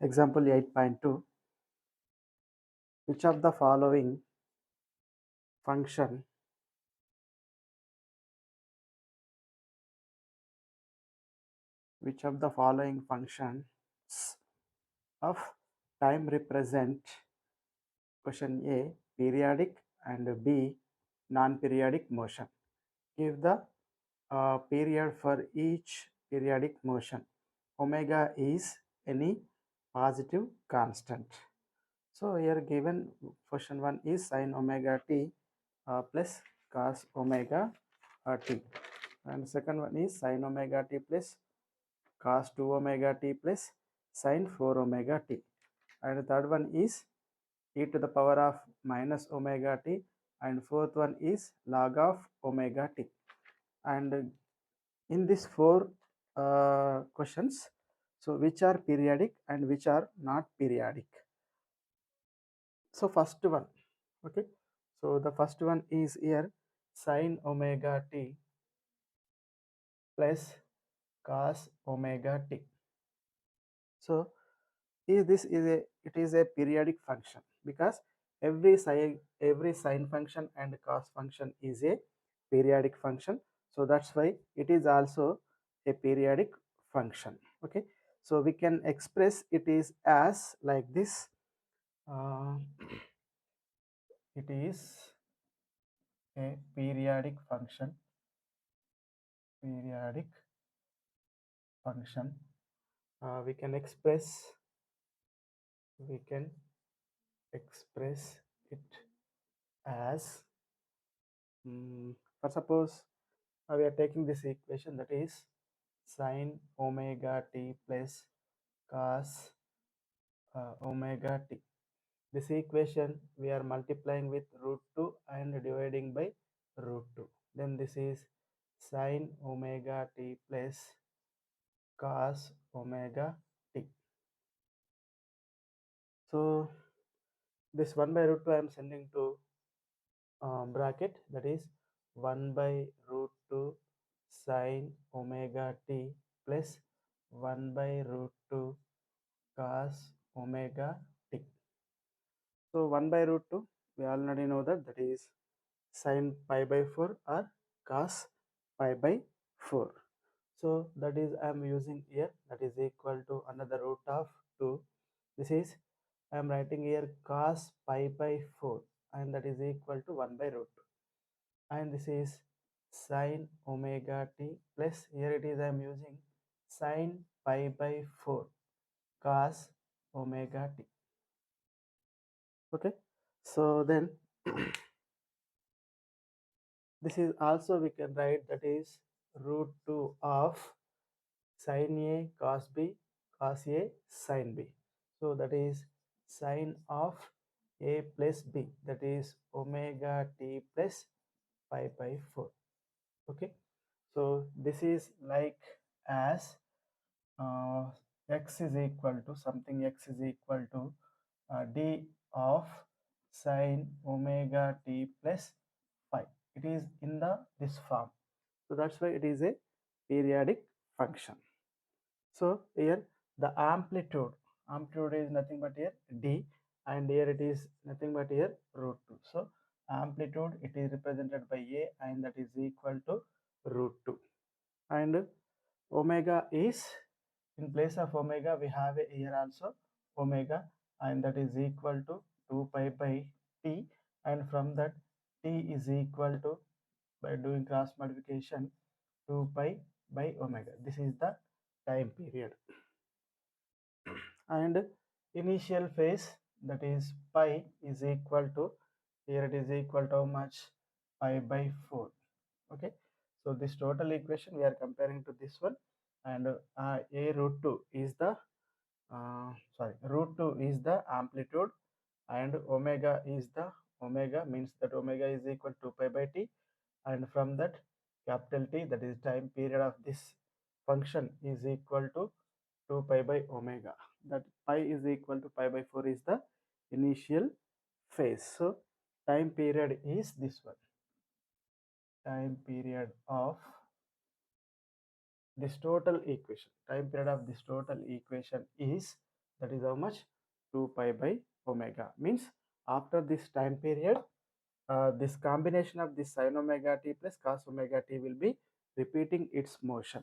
Example 8.2. Which of the following function which of the following functions of time represent question A periodic and B non-periodic motion? Give the period for each periodic motion. Omega is any positive constant. So here given question 1 is sin omega t plus cos omega t, and second one is sin omega t plus cos 2 omega t plus sin 4 omega t, and the third one is e to the power of minus omega t, and fourth one is log of omega t. And in these four questions, so which are periodic and which are not periodic? So first one, okay, so the first one is here sin omega t plus cos omega t. So this is a, it is a periodic function because every sine function and cos function is a periodic function, so that's why it is also a periodic function. Okay, so we can express it is as like this. uh, it is a periodic function. We can express it as, for suppose we are taking this equation, that is sin omega t plus cos omega t. This equation we are multiplying with root 2 and dividing by root 2. Then this is sin omega t plus cos omega t. So this 1 by root 2 I am sending to bracket, that is 1 by root 2 sin omega t plus 1 by root 2 cos omega t. So 1 by root 2 we already know that is sin pi by 4 or cos pi by 4. So that is I am using here, that is equal to another root of 2. This is I am writing here cos pi by 4, and that is equal to 1 by root 2. And this is sin omega t plus, here it is I am using sin pi by 4 cos omega t. Okay, so then this is also we can write, that is root 2 of sin a cos b cos a sin b. So that is sin of a plus b, that is omega t plus pi by 4. Okay, so this is like as x is equal to something, x is equal to d of sin omega t plus pi. It is in the this form, so that's why it is a periodic function. So here the amplitude is nothing but here d, and here it is nothing but here root 2. So amplitude it is represented by a, and that is equal to root 2. And omega is, in place of omega we have a here also omega, and that is equal to 2 pi by t, and from that t is equal to, by doing cross multiplication, 2 pi by omega. This is the time period. And initial phase, that is pi is equal to, here it is equal to how much, pi by 4. Okay, so this total equation we are comparing to this one, and a root 2 is the root 2 is the amplitude, and omega is the, omega means that omega is equal to pi by t, and from that capital T, that is time period of this function, is equal to 2 pi by omega. That pi is equal to pi by 4 is the initial phase. So time period is this one. Time period of this total equation, time period of this total equation is, That is how much? 2 pi by omega. Means after this time period, this combination of this sin omega t plus cos omega t will be repeating its motion.